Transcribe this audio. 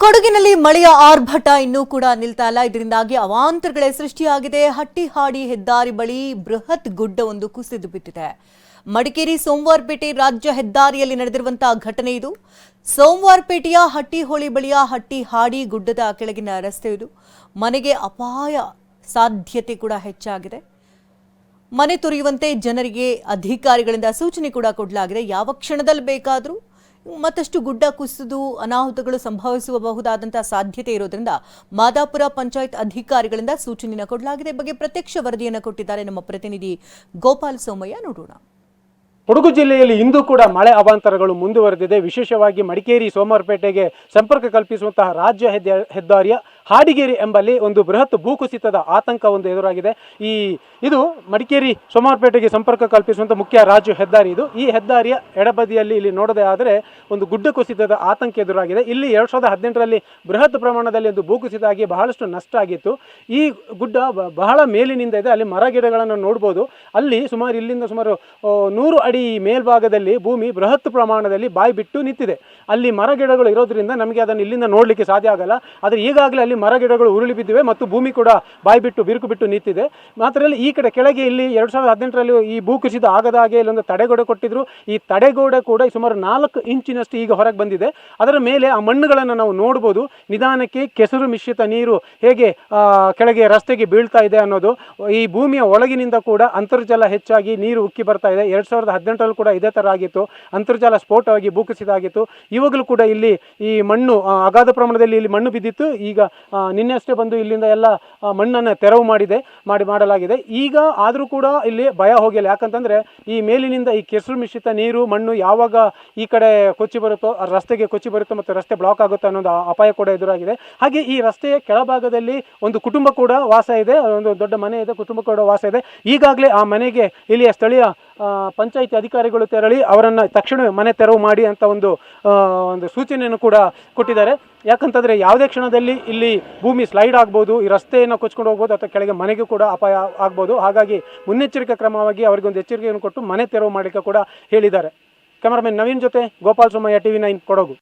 ಕೊಡಗಿನಲ್ಲಿ ಮಳೆಯ ಆರ್ಭಟ ಇನ್ನೂ ಕೂಡ ನಿಲ್ತಾ ಇಲ್ಲ. ಇದರಿಂದಾಗಿ ಅವಾಂತರಗಳೇ ಸೃಷ್ಟಿಯಾಗಿದೆ. ಹಟ್ಟಿಹಾಡಿ ಹೆದ್ದಾರಿ ಬಳಿ ಬೃಹತ್ ಗುಡ್ಡವೊಂದು ಕುಸಿದು ಬಿದ್ದಿದೆ. ಮಡಿಕೇರಿ ಸೋಮವಾರಪೇಟೆ ರಾಜ್ಯ ಹೆದ್ದಾರಿಯಲ್ಲಿ ನಡೆದಿರುವಂತಹ ಘಟನೆ ಇದು. ಸೋಮವಾರಪೇಟೆಯ ಹಟ್ಟಿಹೊಳಿ ಬಳಿಯ ಹಟ್ಟಿಹಾಡಿ ಗುಡ್ಡದ ಕೆಳಗಿನ ರಸ್ತೆ ಇದು. ಮನೆಗೆ ಅಪಾಯ ಸಾಧ್ಯತೆ ಕೂಡ ಹೆಚ್ಚಾಗಿದೆ. ಮನೆ ತೊರೆಯುವಂತೆ ಜನರಿಗೆ ಅಧಿಕಾರಿಗಳಿಂದ ಸೂಚನೆ ಕೂಡ ಕೊಡಲಾಗಿದೆ. ಯಾವ ಕ್ಷಣದಲ್ಲಿ ಬೇಕಾದರೂ ಮತ್ತಷ್ಟು ಗುಡ್ಡ ಕುಸಿದು ಅನಾಹುತಗಳು ಸಂಭವಿಸಬಹುದಾದಂತಹ ಸಾಧ್ಯತೆ ಇರೋದ್ರಿಂದ ಮಾದಾಪುರ ಪಂಚಾಯತ್ ಅಧಿಕಾರಿಗಳಿಂದ ಸೂಚನೆಯನ್ನು ಕೊಡಲಾಗಿದೆ. ಬಗ್ಗೆ ಪ್ರತ್ಯಕ್ಷ ವರದಿಯನ್ನು ಕೊಟ್ಟಿದ್ದಾರೆ ನಮ್ಮ ಪ್ರತಿನಿಧಿ ಗೋಪಾಲ್ ಸೋಮಯ್ಯ. ನೋಡೋಣ. ಕೊಡಗು ಜಿಲ್ಲೆಯಲ್ಲಿ ಇಂದು ಕೂಡ ಮಳೆ ಅವಾಂತರಗಳು ಮುಂದುವರೆದಿದೆ. ವಿಶೇಷವಾಗಿ ಮಡಿಕೇರಿ ಸೋಮವಾರಪೇಟೆಗೆ ಸಂಪರ್ಕ ಕಲ್ಪಿಸುವಂತಹ ರಾಜ್ಯ ಹೆದ್ದಾರಿಯ ಹಾಡಿಗೇರಿ ಎಂಬಲ್ಲಿ ಒಂದು ಬೃಹತ್ ಭೂಕುಸಿತದ ಆತಂಕ ಒಂದು ಎದುರಾಗಿದೆ. ಇದು ಮಡಿಕೇರಿ ಸೋಮವಾರಪೇಟೆಗೆ ಸಂಪರ್ಕ ಕಲ್ಪಿಸುವಂಥ ಮುಖ್ಯ ರಾಜ್ಯ ಹೆದ್ದಾರಿ ಇದು. ಈ ಹೆದ್ದಾರಿಯ ಎಡಬದಿಯಲ್ಲಿ ಇಲ್ಲಿ ನೋಡೋದೇ ಆದರೆ ಒಂದು ಗುಡ್ಡ ಕುಸಿತದ ಆತಂಕ ಎದುರಾಗಿದೆ. ಇಲ್ಲಿ 2018ರಲ್ಲಿ ಬೃಹತ್ ಪ್ರಮಾಣದಲ್ಲಿ ಒಂದು ಭೂಕುಸಿತ ಆಗಿ ಬಹಳಷ್ಟು ನಷ್ಟ ಆಗಿತ್ತು. ಈ ಗುಡ್ಡ ಬಹಳ ಮೇಲಿನಿಂದ ಇದೆ. ಅಲ್ಲಿ ಮರ ಗಿಡಗಳನ್ನು ನೋಡ್ಬೋದು. ಅಲ್ಲಿ ಇಲ್ಲಿಂದ ಸುಮಾರು 100 ಅಡಿ ಮೇಲ್ಭಾಗದಲ್ಲಿ ಭೂಮಿ ಬೃಹತ್ ಪ್ರಮಾಣದಲ್ಲಿ ಬಾಯಿ ಬಿಟ್ಟು ನಿಂತಿದೆ. ಅಲ್ಲಿ ಮರ ಗಿಡಗಳು ಇರೋದ್ರಿಂದ ನಮಗೆ ಅದನ್ನು ಇಲ್ಲಿಂದ ನೋಡಲಿಕ್ಕೆ ಸಾಧ್ಯ ಆಗಲ್ಲ. ಆದರೆ ಈಗಾಗಲೇ ಅಲ್ಲಿ ಮರ ಗಿಡಗಳು ಉರುಳಿ ಬಿದ್ದಿವೆ ಮತ್ತು ಭೂಮಿ ಕೂಡ ಬಾಯಿ ಬಿಟ್ಟು ಬಿರುಕು ಬಿಟ್ಟು ನಿಂತಿದೆ. ಮಾತ್ರ ಈ ಕಡೆ ಕೆಳಗೆ ಇಲ್ಲಿ 2018ರಲ್ಲಿ ಈ ಭೂಕುಸಿತ ಆಗದ ಹಾಗೆ ಇಲ್ಲೊಂದು ತಡೆಗೋಡೆ ಕೊಟ್ಟಿದ್ರು. ಈ ತಡೆಗೋಡೆ ಕೂಡ ಸುಮಾರು 4 ಇಂಚಿನಷ್ಟು ಈಗ ಹೊರಗೆ ಬಂದಿದೆ. ಅದರ ಮೇಲೆ ಆ ಮಣ್ಣುಗಳನ್ನು ನಾವು ನೋಡ್ಬೋದು. ನಿಧಾನಕ್ಕೆ ಕೆಸರು ಮಿಶ್ರಿತ ನೀರು ಹೇಗೆ ಕೆಳಗೆ ರಸ್ತೆಗೆ ಬೀಳ್ತಾ ಇದೆ ಅನ್ನೋದು. ಈ ಭೂಮಿಯ ಒಳಗಿನಿಂದ ಕೂಡ ಅಂತರ್ಜಲ ಹೆಚ್ಚಾಗಿ ನೀರು ಉಕ್ಕಿ ಬರ್ತಾ ಇದೆ. 2018ರಲ್ಲಿ ಕೂಡ ಇದೇ ಥರ ಆಗಿತ್ತು. ಅಂತರ್ಜಲ ಸ್ಫೋಟವಾಗಿ ಭೂಕುಸಿತ ಆಗಿತ್ತು. ಇವಾಗಲೂ ಕೂಡ ಇಲ್ಲಿ ಈ ಮಣ್ಣು ಅಗಾಧ ಪ್ರಮಾಣದಲ್ಲಿ ಇಲ್ಲಿ ಮಣ್ಣು ಬಿದ್ದಿತ್ತು. ಈಗ ನಿನ್ನೆ ಅಷ್ಟೇ ಬಂದು ಇಲ್ಲಿಂದ ಎಲ್ಲ ಮಣ್ಣನ್ನು ತೆರವು ಮಾಡಲಾಗಿದೆ. ಈಗ ಆದರೂ ಕೂಡ ಇಲ್ಲಿ ಭಯ ಹೋಗಿಲ್ಲ. ಯಾಕಂತಂದರೆ ಈ ಮೇಲಿನಿಂದ ಈ ಕೆಸರು ಮಿಶ್ರಿತ ನೀರು ಮಣ್ಣು ಯಾವಾಗ ಈ ಕಡೆ ಕೊಚ್ಚಿ ಬರುತ್ತೋ ರಸ್ತೆಗೆ ಕೊಚ್ಚಿ ಬರುತ್ತೋ ಮತ್ತು ರಸ್ತೆ ಬ್ಲಾಕ್ ಆಗುತ್ತೆ ಅನ್ನೋದು ಅಪಾಯ ಕೂಡ ಎದುರಾಗಿದೆ. ಹಾಗೆ ಈ ರಸ್ತೆಯ ಕೆಳಭಾಗದಲ್ಲಿ ಒಂದು ಕುಟುಂಬ ಕೂಡ ವಾಸ ಇದೆ. ಒಂದು ದೊಡ್ಡ ಮನೆ ಇದೆ, ಕುಟುಂಬ ಕೂಡ ವಾಸ ಇದೆ. ಈಗಾಗಲೇ ಆ ಮನೆಗೆ ಇಲ್ಲಿಯ ಸ್ಥಳೀಯ ಪಂಚಾಯಿತಿ ಅಧಿಕಾರಿಗಳು ತೆರಳಿ ಅವರನ್ನು ತಕ್ಷಣವೇ ಮನೆ ತೆರವು ಮಾಡಿ ಅಂತ ಒಂದು ಸೂಚನೆಯನ್ನು ಕೂಡ ಕೊಟ್ಟಿದ್ದಾರೆ. ಯಾಕಂತಂದರೆ ಯಾವುದೇ ಕ್ಷಣದಲ್ಲಿ ಇಲ್ಲಿ ಭೂಮಿ ಸ್ಲೈಡ್ ಆಗ್ಬೋದು, ಈ ರಸ್ತೆಯನ್ನು ಕೊಚ್ಕೊಂಡು ಹೋಗ್ಬೋದು ಅಥವಾ ಕೆಳಗೆ ಮನೆಗೂ ಕೂಡ ಅಪಾಯ ಆಗ್ಬೋದು. ಹಾಗಾಗಿ ಮುನ್ನೆಚ್ಚರಿಕೆ ಕ್ರಮವಾಗಿ ಅವರಿಗೊಂದು ಎಚ್ಚರಿಕೆಯನ್ನು ಕೊಟ್ಟು ಮನೆ ತೆರವು ಮಾಡಲಿಕ್ಕೆ ಕೂಡ ಹೇಳಿದ್ದಾರೆ. ಕ್ಯಾಮರಾಮನ್ ನವೀನ್ ಜೊತೆ ಗೋಪಾಲ್ ಸೋಮಯ್ಯ, TV9 ಕೊಡಗು.